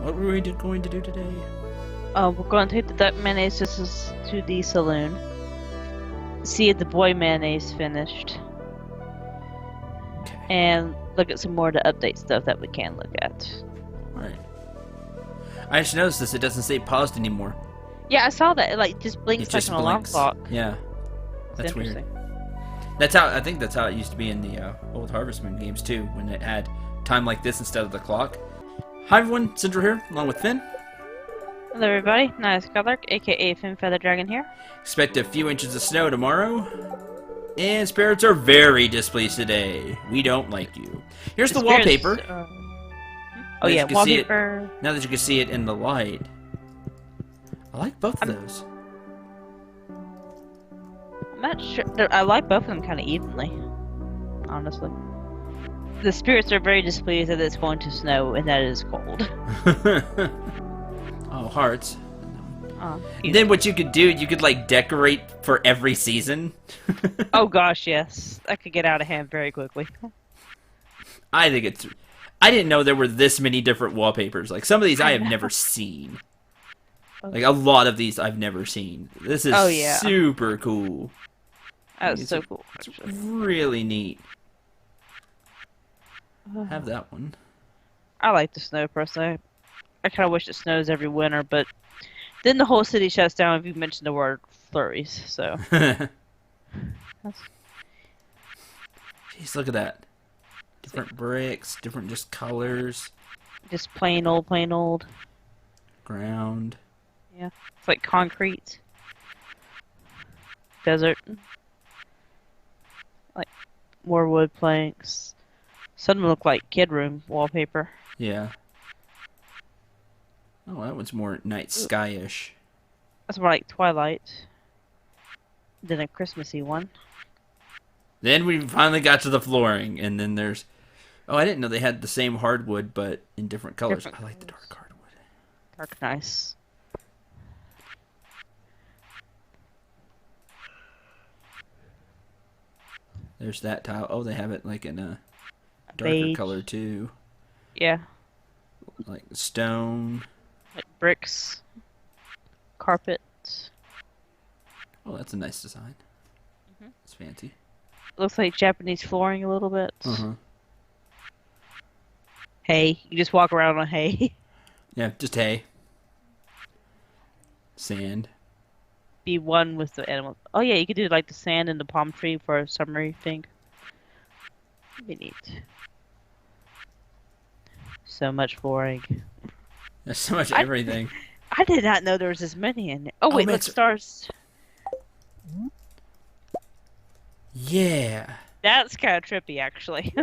What were we going to do today? We're going to take the duck mayonnaise to the saloon. See if the boy mayonnaise finished. Okay. And look at some more of the update stuff that we can look at. Alright. I just noticed this. It doesn't say paused anymore. Yeah, I saw that. It like just blinks like an alarm clock. Yeah. That's weird. I think that's how it used to be in the old Harvest Moon games too, when it had time like this instead of the clock. Hi everyone, Cendril here, along with Finn. Hello everybody, Nice Skylark, aka Finn Feather Dragon here. Expect a few inches of snow tomorrow. And spirits are very displeased today. We don't like you. Here's the wallpaper. Oh yeah, wallpaper. Now that you can see it in the light. I like both of those. I'm not sure. I like both of them kind of evenly, honestly. The spirits are very displeased that it's going to snow and that it is cold. Oh, hearts. And then what you could do, you could like decorate for every season. Oh gosh, yes. That could get out of hand very quickly. I think it's... I didn't know there were this many different wallpapers. Like, some of these I have never seen. Like, a lot of these I've never seen. This is super cool. That's so cool. It's really neat. Have that one. I like the snow personally. I kind of wish it snows every winter, but then the whole city shuts down if you mention the word flurries. So. Jeez, look at that. Different bricks, different just colors. Just plain old. Ground. Yeah, it's like concrete. Desert. Like more wood planks. Some of them look like kid room wallpaper. Yeah. Oh, that one's more night sky-ish. That's more like Twilight than a Christmassy one. Then we finally got to the flooring, and then there's... Oh, I didn't know they had the same hardwood, but in different colors. I like the dark hardwood. Dark nice. There's that tile. Oh, they have it like in a darker beige color too. Yeah. Like stone. Like bricks. Carpet. Oh, that's a nice design. It's fancy. Looks like Japanese flooring a little bit. Uh-huh. Hay. You just walk around on hay. Yeah, just hay. Sand. Be one with the animals. Oh yeah, you could do like the sand and the palm tree for a summary thing. Be neat. So much flooring. There's so much everything. I did not know there was this many in there. Oh wait, look, stars. Yeah. That's kind of trippy, actually.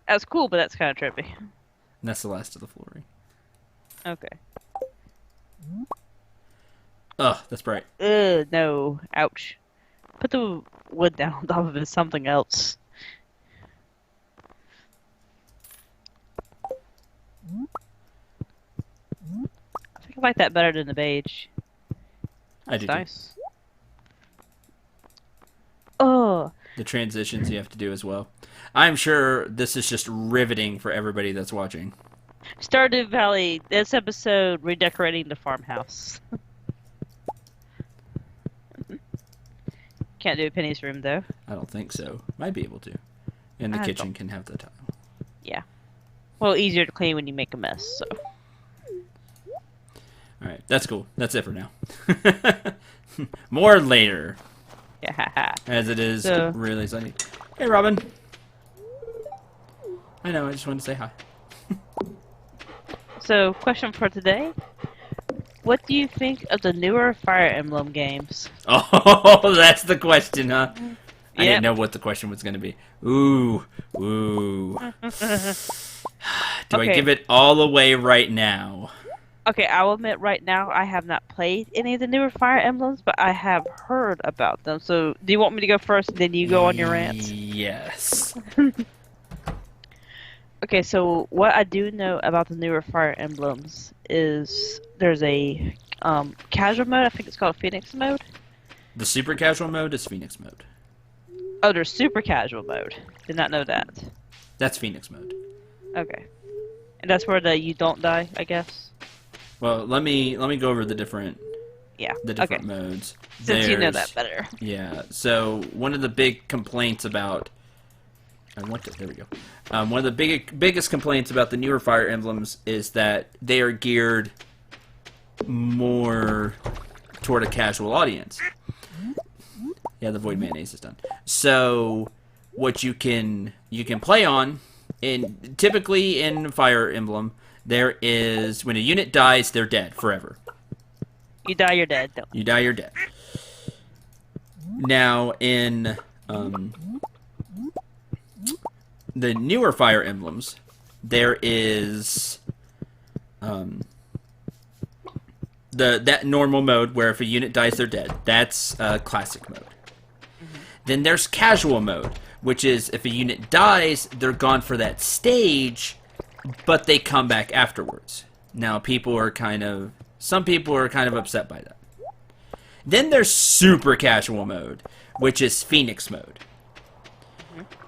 That's cool, but that's kind of trippy. And that's the last of the flooring. Okay. Ugh, that's bright. Ugh, no. Ouch. Put the wood down on top of it, something else. I think I like that better than the beige. I do nice. Oh. The transitions you have to do as well. I'm sure this is just riveting for everybody that's watching. Stardew Valley, this episode, redecorating the farmhouse. Can't do Penny's room, though. I don't think so. Might be able to. And the kitchen can have the tile. Yeah. Well, easier to clean when you make a mess, so. Alright, that's cool. That's it for now. More later. Yeah. As it is really sunny. Hey, Robin. I know, I just wanted to say hi. So, question for today. What do you think of the newer Fire Emblem games? Oh, that's the question, huh? Yep. I didn't know what the question was going to be. Ooh. Do I give it all away right now? Okay, I will admit right now I have not played any of the newer Fire Emblems, but I have heard about them. So, do you want me to go first and then you go on your rant? Yes. Okay, so what I do know about the newer Fire Emblems is there's a casual mode. I think it's called Phoenix mode. The super casual mode is Phoenix mode. Oh, there's super casual mode. Did not know that. That's Phoenix mode. Okay. And that's where you don't die, I guess. Well, let me go over the different modes. Since you know that better. Yeah. So one of the big complaints about there we go. One of the biggest complaints about the newer Fire Emblems is that they are geared more toward a casual audience. Yeah, the Void Mayonnaise is done. So what you can play on, typically in Fire Emblem, there is when a unit dies, they're dead forever. You die, you're dead. Don't. You die, you're dead. Now in the newer Fire Emblems, there is that normal mode where if a unit dies, they're dead. That's classic mode. Then there's casual mode, which is if a unit dies, they're gone for that stage, but they come back afterwards. Now, some people are kind of upset by that. Then there's super casual mode, which is Phoenix mode,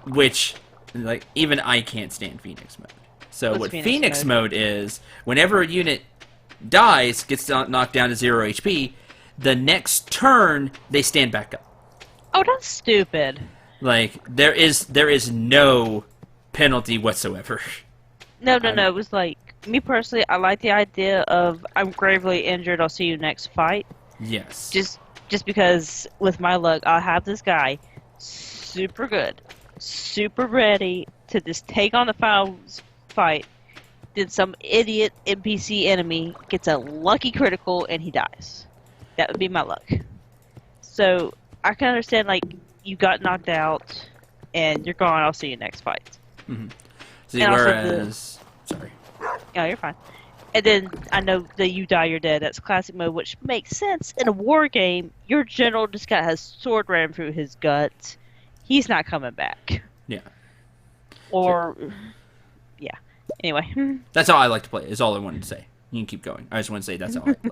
which like even I can't stand Phoenix mode. So what Phoenix mode is, whenever a unit dies, gets knocked down to 0 HP, the next turn they stand back up. Oh, that's stupid. Like there is no penalty whatsoever. No. It was like me personally. I like the idea of I'm gravely injured. I'll see you next fight. Yes. Just because with my luck, I'll have this guy super good, super ready to just take on the final fight. Then some idiot NPC enemy gets a lucky critical and he dies. That would be my luck. So I can understand, like, you got knocked out and you're gone, I'll see you next fight. Mm-hmm. See, whereas... Sorry. Oh, you're fine. And then I know that you die, you're dead. That's classic mode, which makes sense. In a war game, your general just has sword ran through his gut. He's not coming back. Yeah. Or... Yeah. Anyway. That's how I like to play, is all I wanted to say. You can keep going. I just want to say that's how I play.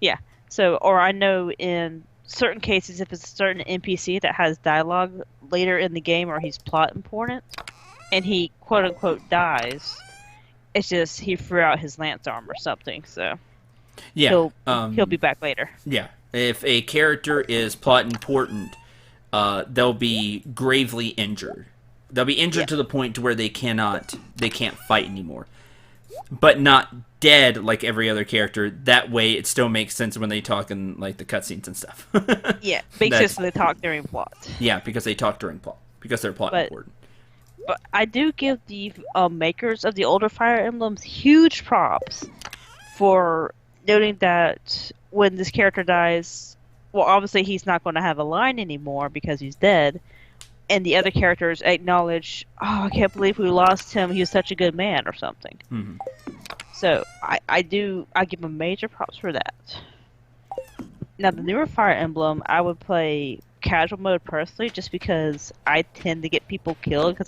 Yeah. So, or I know in certain cases, if it's a certain NPC that has dialogue later in the game or he's plot important, and he quote-unquote dies, it's just he threw out his lance arm or something, so yeah, he'll be back later. Yeah. If a character is plot important, they'll be gravely injured. They'll be injured to the point to where they can't fight anymore. But not dead like every other character. That way it still makes sense when they talk in like the cutscenes and stuff. Yeah, makes sense when they talk during plot. Yeah, because they talk during plot. Because they're plot important. But I do give the makers of the older Fire Emblems huge props for noting that when this character dies, well, obviously he's not going to have a line anymore because he's dead. And the other characters acknowledge, oh, I can't believe we lost him. He was such a good man or something. Mm-hmm. So I give him major props for that. Now, the newer Fire Emblem, I would play casual mode personally just because I tend to get people killed because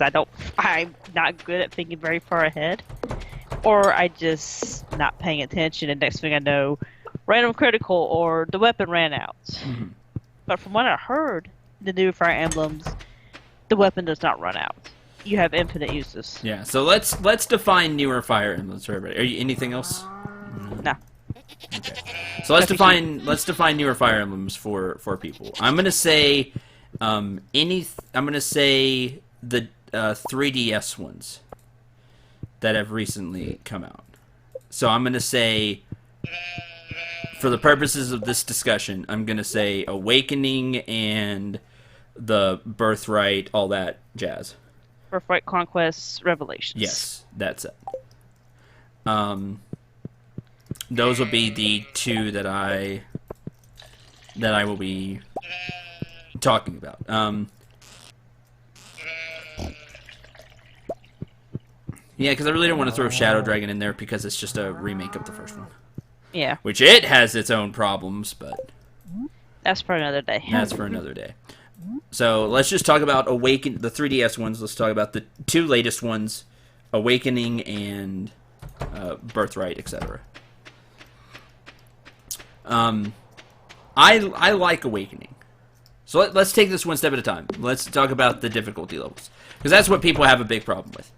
I'm not good at thinking very far ahead. Or I just not paying attention and next thing I know, random critical or the weapon ran out. Mm-hmm. But from what I heard, the new Fire Emblems, the weapon does not run out. You have infinite uses. Yeah, so let's define newer Fire Emblems for everybody. Are you anything else? No. Okay. So let's define newer Fire Emblems for people. I'm gonna say I'm gonna say the 3DS ones that have recently come out. So I'm gonna say, for the purposes of this discussion, I'm gonna say Awakening and the Birthright, all that jazz. Birthright, Conquest, Revelations. Yes, that's it. Those will be the two that I will be talking about. Yeah, because I really don't want to throw Shadow Dragon in there because it's just a remake of the first one. Yeah. Which it has its own problems, but that's for another day. That's for another day. So let's just talk about the 3DS ones. Let's talk about the two latest ones, Awakening and Birthright, etc. I like Awakening. So let's take this one step at a time. Let's talk about the difficulty levels, because that's what people have a big problem with.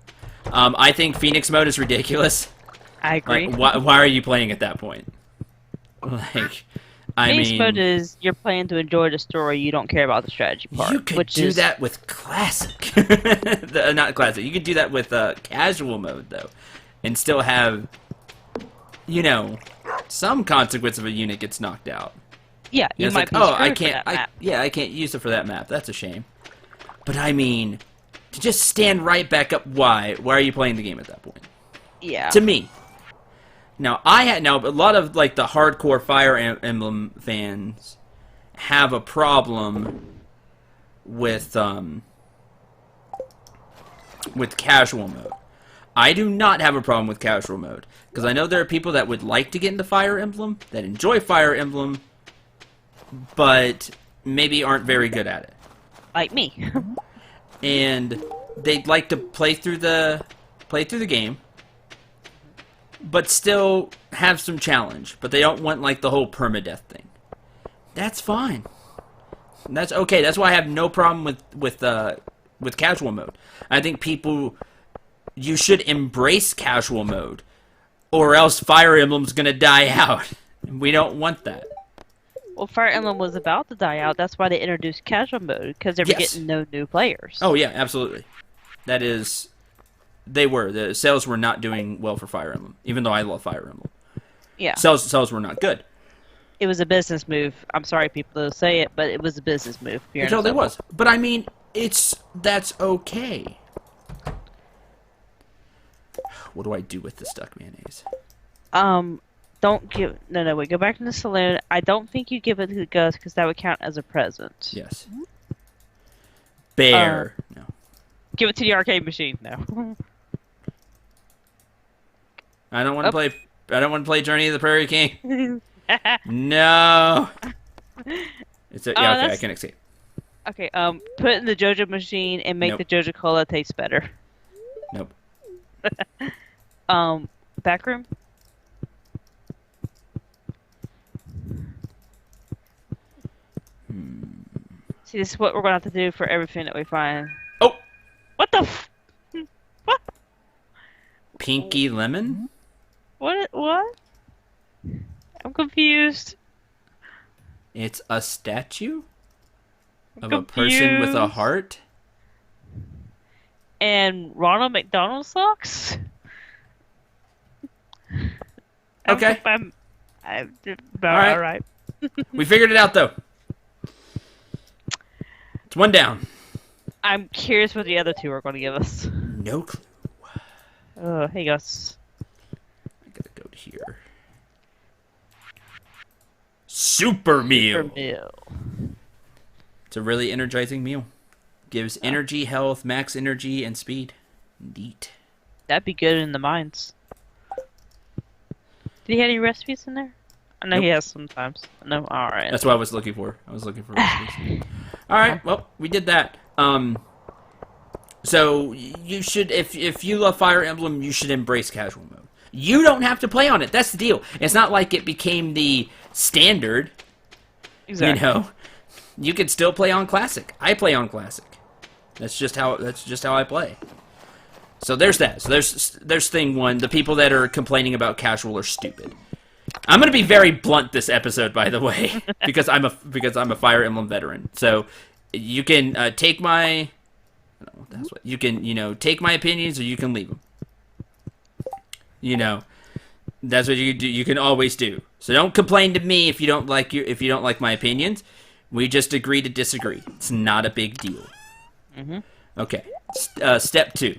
I think Phoenix mode is ridiculous. I agree. Like, why are you playing at that point? Like, Phoenix mode is you're playing to enjoy the story. You don't care about the strategy part. You could do that with classic. Not classic. You could do that with casual mode though, and still have, some consequence of a unit gets knocked out. Yeah, you might be I screwed for that map. I can't use it for that map. That's a shame. But I mean, to just stand right back up. Why? Why are you playing the game at that point? Yeah. To me. Now a lot of like the hardcore Fire Emblem fans have a problem with casual mode. I do not have a problem with casual mode because I know there are people that would like to get into Fire Emblem, that enjoy Fire Emblem, but maybe aren't very good at it. Like me. And they'd like to play through the game, but still have some challenge. But they don't want like the whole permadeath thing. That's fine. That's okay. That's why I have no problem with casual mode. I think you should embrace casual mode, or else Fire Emblem's gonna die out. We don't want that. Well, Fire Emblem was about to die out. That's why they introduced casual mode, because they were getting no new players. Oh, yeah, absolutely. The sales were not doing well for Fire Emblem, even though I love Fire Emblem. Yeah. Sales were not good. It was a business move. I'm sorry people to say it, but it was a business move. It totally was. But, I mean, that's okay. What do I do with the stuck mayonnaise? Don't give... No, wait. Go back to the saloon. I don't think you give it to Gus, because that would count as a present. Yes. Bear. No. Give it to the arcade machine. No. I don't want to play... I don't want to play Journey of the Prairie King. No. Okay, I can escape. Okay, put it in the JoJo machine and make the JoJo Cola taste better. Nope. Back room? See, this is what we're going to have to do for everything that we find. Oh! What the What? Pinky Lemon? What? I'm confused. It's a statue? Of a person with a heart? And Ronald McDonald socks? Okay. I'm all right. We figured it out, though. It's one down. I'm curious what the other two are going to give us. No clue. Oh, hey, Gus. I gotta go to here. Super meal. It's a really energizing meal. Gives energy, health, max energy, and speed. Neat. That'd be good in the mines. Did he have any recipes in there? I know he has sometimes. No, alright. That's what I was looking for. I was looking for recipes. Alright, well, we did that. So, you should, if you love Fire Emblem, you should embrace casual mode. You don't have to play on it. That's the deal. It's not like it became the standard. Exactly. You can still play on Classic. I play on Classic. That's just how I play. So there's that. So there's thing one. The people that are complaining about casual are stupid. I'm gonna be very blunt this episode, by the way, because I'm a Fire Emblem veteran. So you can take my, you can take my opinions or you can leave them. That's what you can do. You can always do. So don't complain to me if you don't like my opinions. We just agree to disagree. It's not a big deal. Mm-hmm. Okay. Step 2.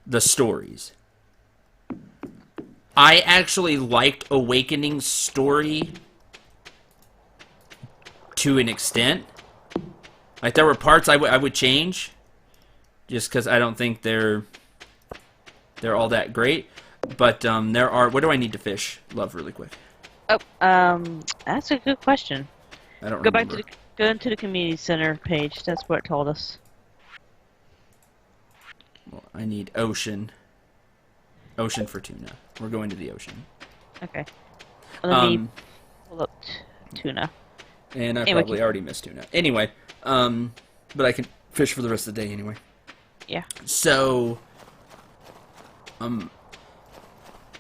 The stories. I actually liked Awakening's story to an extent. Like, there were parts I would change, just because I don't think they're all that great. But there are... What do I need to fish? Love, really quick. Oh, that's a good question. I don't remember. Go into the community center page. That's what it told us. Well, I need ocean. Ocean for tuna. We're going to the ocean. Okay. Let me pull up tuna. And I probably already missed tuna. Anyway, but I can fish for the rest of the day anyway. Yeah. So,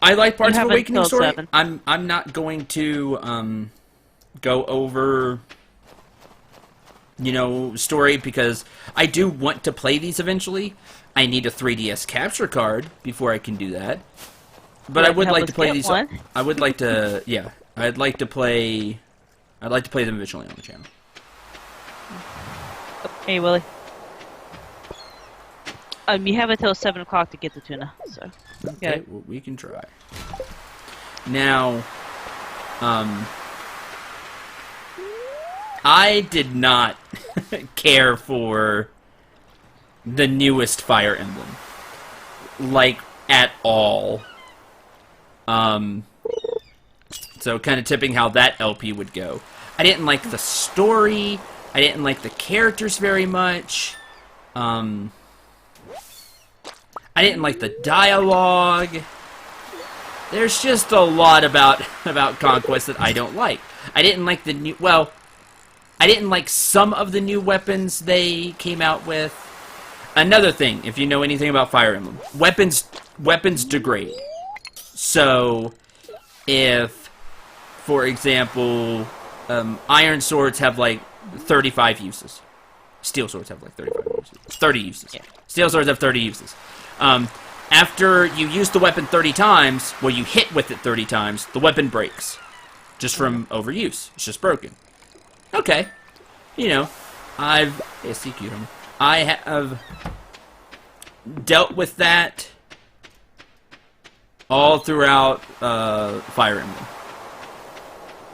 I like parts of Awakening story. 7. I'm not going to go over, story, because I do want to play these eventually. I need a 3DS capture card before I can do that. But I would like to play these. One? I would like to, yeah. I'd like to play them eventually on the channel. Hey, Willie. You have until 7 o'clock to get the tuna, so. Okay, well, we can try. Now, I did not care for the newest Fire Emblem. Like, at all. So kind of tipping how that LP would go. I didn't like the story. I didn't like the characters very much. I didn't like the dialogue. There's just a lot about Conquest that I don't like. I didn't like the new... Well, I didn't like some of the new weapons they came out with. Another thing, if you know anything about Fire Emblem, weapons degrade. So, if, for example, iron swords have like 35 uses. Steel swords have like 35 uses. 30 uses. Yeah. Steel swords have 30 uses. After you use the weapon 30 times, well, you hit with it 30 times, the weapon breaks. Just from overuse. It's just broken. Okay. I have dealt with that all throughout Fire Emblem.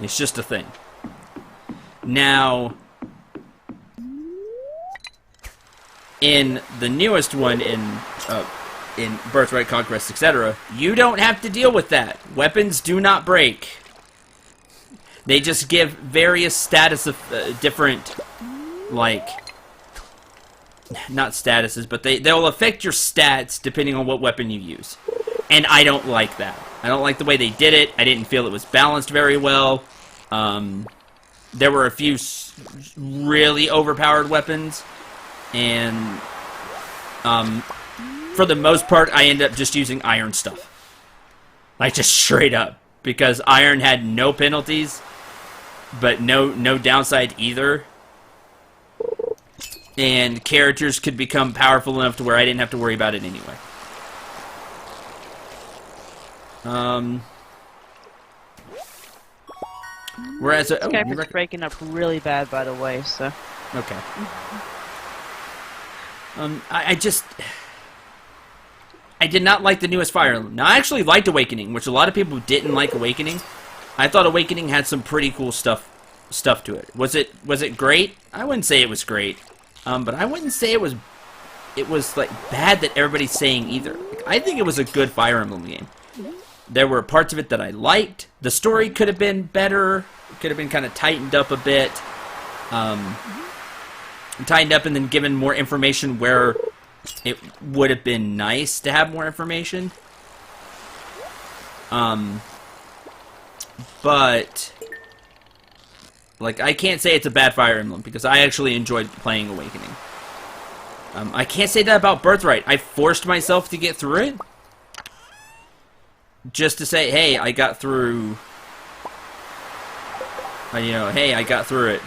It's just a thing. Now, in the newest one, in Birthright, Conquest, etc., you don't have to deal with that. Weapons do not break. They just give various status of different, like, not statuses, but they'll affect your stats depending on what weapon you use. And I don't like that. I don't like the way they did it. I didn't feel it was balanced very well. There were a few really overpowered weapons, and for the most part, I ended up just using iron stuff. Like, just straight up. Because iron had no penalties, but no downside either. And characters could become powerful enough to where I didn't have to worry about it anyway. Whereas... Skype's breaking up really bad, by the way, so... Okay. I did not like the newest Fire Emblem. Now, I actually liked Awakening, which a lot of people didn't like Awakening. I thought Awakening had some pretty cool stuff to it. Was it great? I wouldn't say it was great. But I wouldn't say it was like bad that everybody's saying either. Like, I think it was a good Fire Emblem game. There were parts of it that I liked. The story could have been better. It could have been kind of tightened up a bit. Tightened up and then given more information where it would have been nice to have more information. But, like, I can't say it's a bad Fire Emblem because I actually enjoyed playing Awakening. I can't say that about Birthright. I forced myself to get through it. Just to say, hey, I got through... hey, I got through it.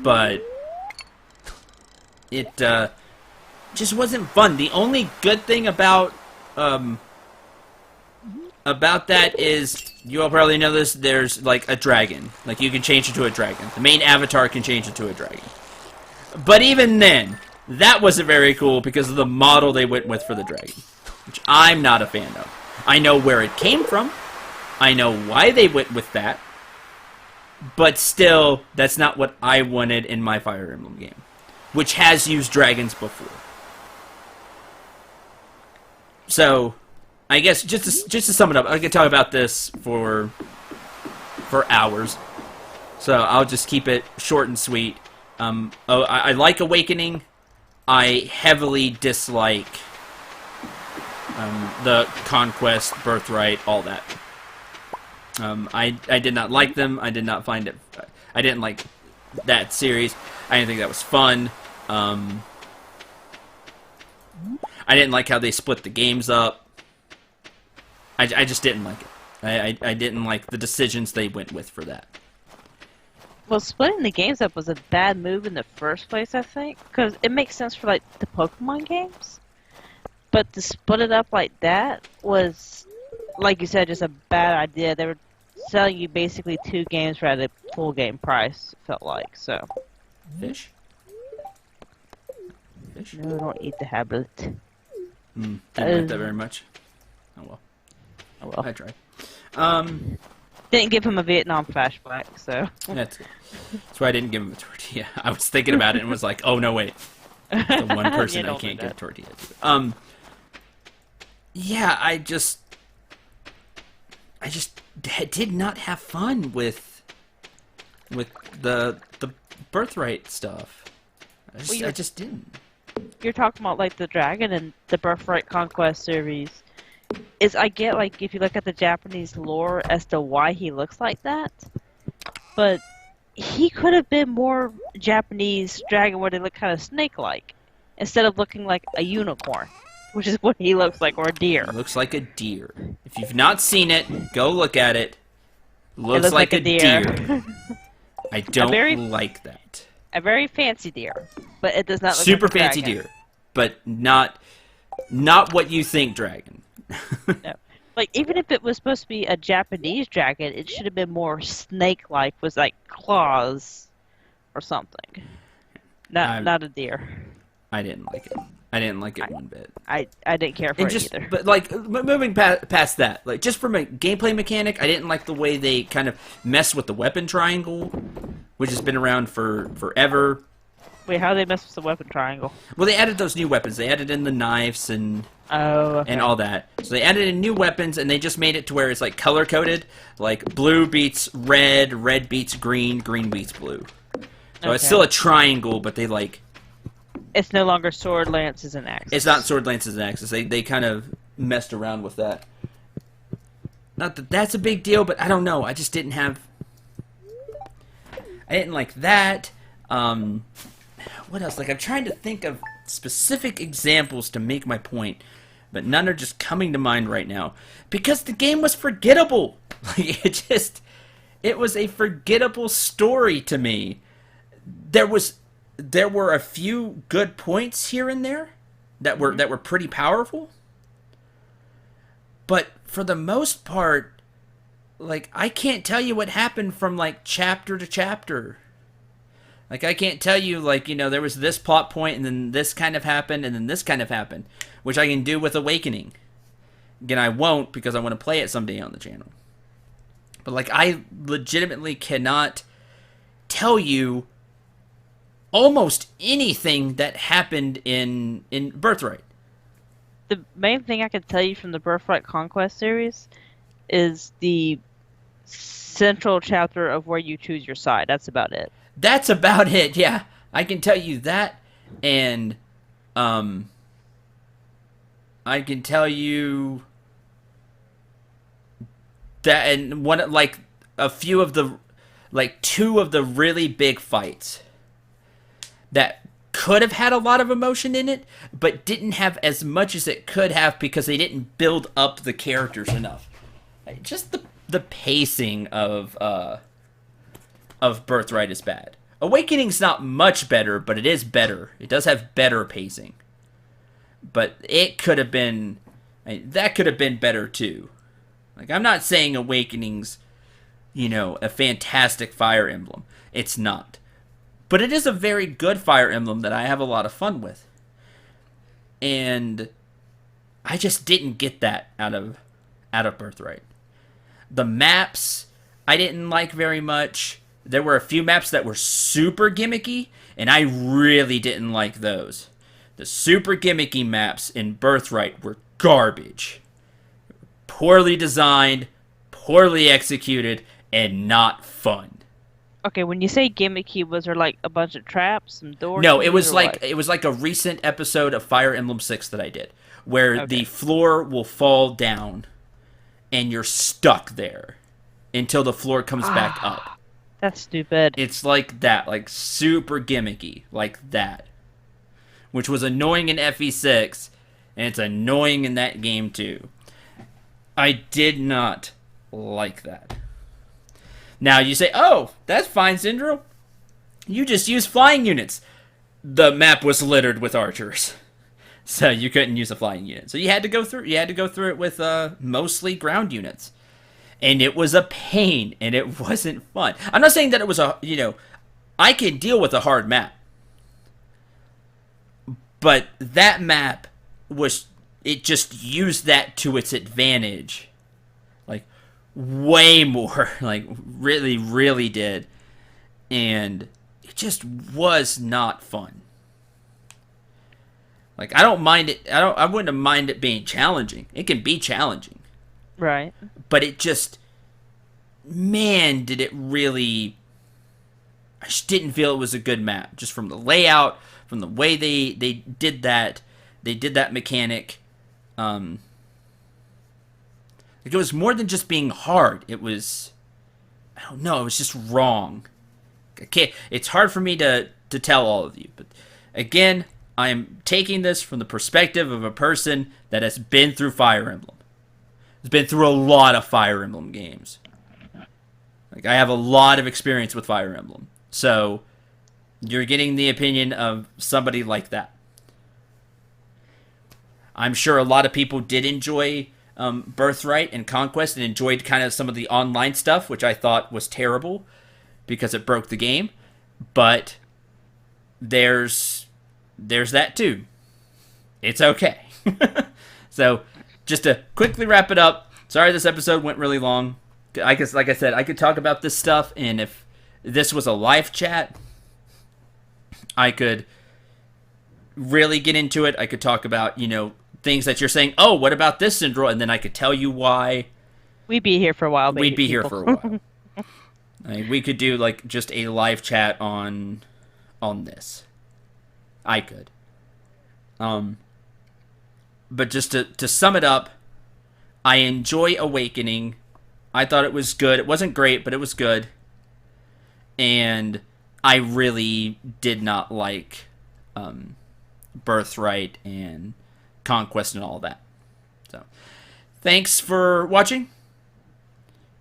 But it just wasn't fun. The only good thing about that is, you all probably know this, there's like a dragon. Like, you can change it to a dragon. The main avatar can change it to a dragon. But even then, that wasn't very cool because of the model they went with for the dragon, which I'm not a fan of. I know where it came from. I know why they went with that. But still, that's not what I wanted in my Fire Emblem game, which has used dragons before. So, I guess just to sum it up, I could talk about this for hours. So I'll just keep it short and sweet. I like Awakening. I heavily dislike the Conquest, Birthright, all that. I did not like them. I did not find it... I didn't like that series. I didn't think that was fun. I didn't like how they split the games up. I just didn't like it. I didn't like the decisions they went with for that. Well, splitting the games up was a bad move in the first place, I think, because it makes sense for like the Pokemon games, but to split it up like that was, like you said, just a bad idea. They were selling you basically 2 games for the full game price. It felt like so. Fish. Fish. No, don't eat the habit. Didn't like that very much. Oh well. Oh well. I tried. Didn't give him a Vietnam flashback, so. That's why I didn't give him a tortilla. I was thinking about it and was like, oh no, wait. The one person I can't give a tortilla to. Yeah, I just did not have fun with the birthright stuff. I just didn't. You're talking about like the Dragon and the Birthright Conquest series. I get like if you look at the Japanese lore as to why he looks like that, but he could have been more Japanese dragon where they look kind of snake-like instead of looking like a unicorn, which is what he looks like, or a deer. It looks like a deer. If you've not seen it, go look at it. Looks like a deer. I don't like that. A very fancy deer, but it does not look super like a fancy dragon. deer, but not what you think dragon. No. Like, even if it was supposed to be a Japanese dragon, it should have been more snake-like, with like claws or something. Not a deer. I didn't like it. I didn't like it one bit. I didn't care for it either. But like moving past that, like just from a gameplay mechanic, I didn't like the way they kind of messed with the weapon triangle, which has been around for forever. Wait, how they mess with the weapon triangle? Well, they added those new weapons. They added in the knives and okay. and all that. So they added in new weapons, and they just made it to where it's like color coded, like blue beats red, red beats green, green beats blue. So it's still a triangle, but they like. It's no longer sword, lances, and axes. It's not sword, lances, and axes. They kind of messed around with that. Not that that's a big deal, but I don't know. I just didn't have. I didn't like that. What else? Like, I'm trying to think of specific examples to make my point, but none are just coming to mind right now. Because the game was forgettable. Like, it was a forgettable story to me. There were a few good points here and there that were pretty powerful. But for the most part, like, I can't tell you what happened from, like, chapter to chapter. Like, I can't tell you, like, you know, there was this plot point, and then this kind of happened, and then this kind of happened, which I can do with Awakening. Again, I won't, because I want to play it someday on the channel. But, like, I legitimately cannot tell you almost anything that happened in Birthright. The main thing I can tell you from the Birthright Conquest series is the central chapter of where you choose your side. That's about it. That's about it, yeah. I can tell you that, and I can tell you that, and one, like, a few of the, like, 2 of the really big fights that could have had a lot of emotion in it, but didn't have as much as it could have because they didn't build up the characters enough. Like, just the pacing of Birthright is bad. Awakening's not much better, but it is better. It does have better pacing. But it could have been... that could have been better, too. Like, I'm not saying Awakening's, you know, a fantastic Fire Emblem. It's not. But it is a very good Fire Emblem that I have a lot of fun with. And I just didn't get that out of Birthright. The maps, I didn't like very much. There were a few maps that were super gimmicky, and I really didn't like those. The super gimmicky maps in Birthright were garbage. Poorly designed, poorly executed, and not fun. Okay, when you say gimmicky, was there like a bunch of traps, some doors? No, it was like a recent episode of Fire Emblem 6 that I did, where the floor will fall down, and you're stuck there until the floor comes back up. That's stupid. It's like that, like super gimmicky, like that. Which was annoying in FE6, and it's annoying in that game too. I did not like that. Now you say, oh, that's fine, Cendril. You just use flying units. The map was littered with archers, so you couldn't use a flying unit. So you had to go through it with mostly ground units, and it was a pain, and it wasn't fun. I'm not saying that it was I can deal with a hard map, but that map it just used that to its advantage, like way more, like really, really did, and it just was not fun. Like, I don't mind it. I wouldn't have minded it being challenging. It can be challenging. Right. But it just, man, did it really, I just didn't feel it was a good map. Just from the layout, from the way they did that mechanic. Like, it was more than just being hard. It was, I don't know, it was just wrong. Okay, it's hard for me to tell all of you, but again, I am taking this from the perspective of a person that has been through Fire Emblem. Has been through a lot of Fire Emblem games. Like, I have a lot of experience with Fire Emblem. So, you're getting the opinion of somebody like that. I'm sure a lot of people did enjoy Birthright and Conquest and enjoyed kind of some of the online stuff, which I thought was terrible because it broke the game. But there's that too. It's okay. So, just to quickly wrap it up, sorry this episode went really long. I guess, like I said, I could talk about this stuff, and if this was a live chat, I could really get into it. I could talk about, things that you're saying, oh, what about this, Cendril? And then I could tell you why. We'd be here for a while, We'd be here for a while. I mean, we could do, like, just a live chat on this. I could. But just to sum it up, I enjoy Awakening. I thought it was good. It wasn't great, but it was good. And I really did not like Birthright and Conquest and all that. So, thanks for watching.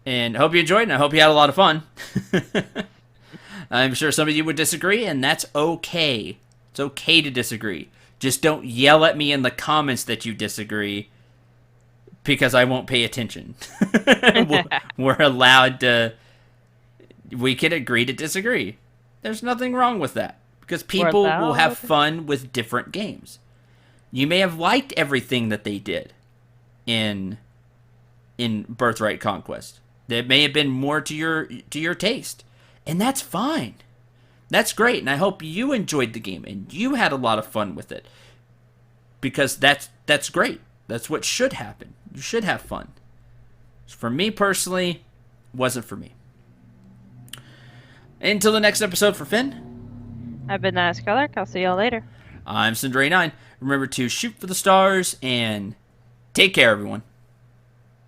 And I hope you enjoyed, and I hope you had a lot of fun. I'm sure some of you would disagree, and that's okay. It's okay to disagree. Just don't yell at me in the comments that you disagree, because I won't pay attention. We're allowed to... We can agree to disagree. There's nothing wrong with that, because people will have fun with different games. You may have liked everything that they did in Birthright Conquest. That may have been more to your taste, and that's fine. That's great, and I hope you enjoyed the game and you had a lot of fun with it, because that's great. That's what should happen. You should have fun. For me personally, it wasn't for me. Until the next episode for Finn. I've been Nice Color. I'll see y'all later. I'm Cendril9. Remember to shoot for the stars and take care, everyone.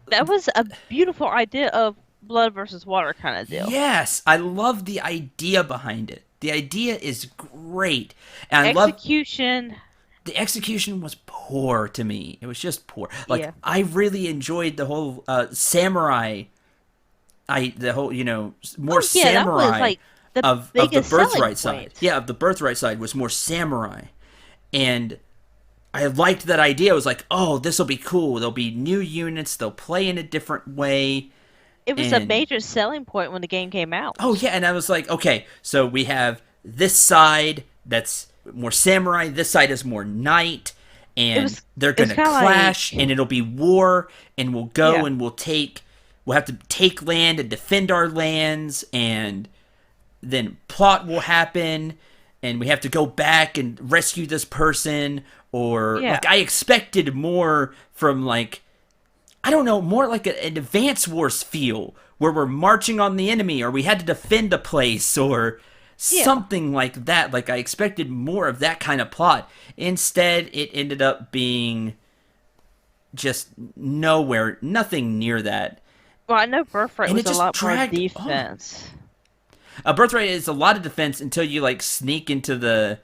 That was a beautiful idea of blood versus water kind of deal. Yes, I love the idea behind it. The idea is great. And the execution was poor to me. It was just poor. Like, yeah. I really enjoyed the whole samurai. More samurai that was like of the Birthright side. Yeah, of the Birthright side was more samurai. And I liked that idea. I was like, oh, this will be cool. There'll be new units. They'll play in a different way. It was a major selling point when the game came out. Oh, yeah, and I was like, okay, so we have this side that's more samurai, this side is more knight, and they're going to clash, and it'll be war, and we'll go and we'll have to take land and defend our lands, and then plot will happen, and we have to go back and rescue this person, or, like, I expected more from, like, I don't know, more like an Advance Wars feel, where we're marching on the enemy, or we had to defend a place, or something like that. Like, I expected more of that kind of plot. Instead, it ended up being just nothing near that. Well, I know Birthright was a lot more defense. Birthright is a lot of defense until you, like, sneak into the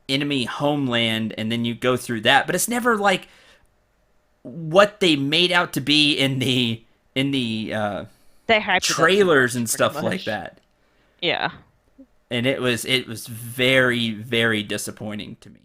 enemy homeland, and then you go through that. But it's never, like, what they made out to be in the they hyped trailers it up and stuff much. like that. Yeah. And it was very, very disappointing to me.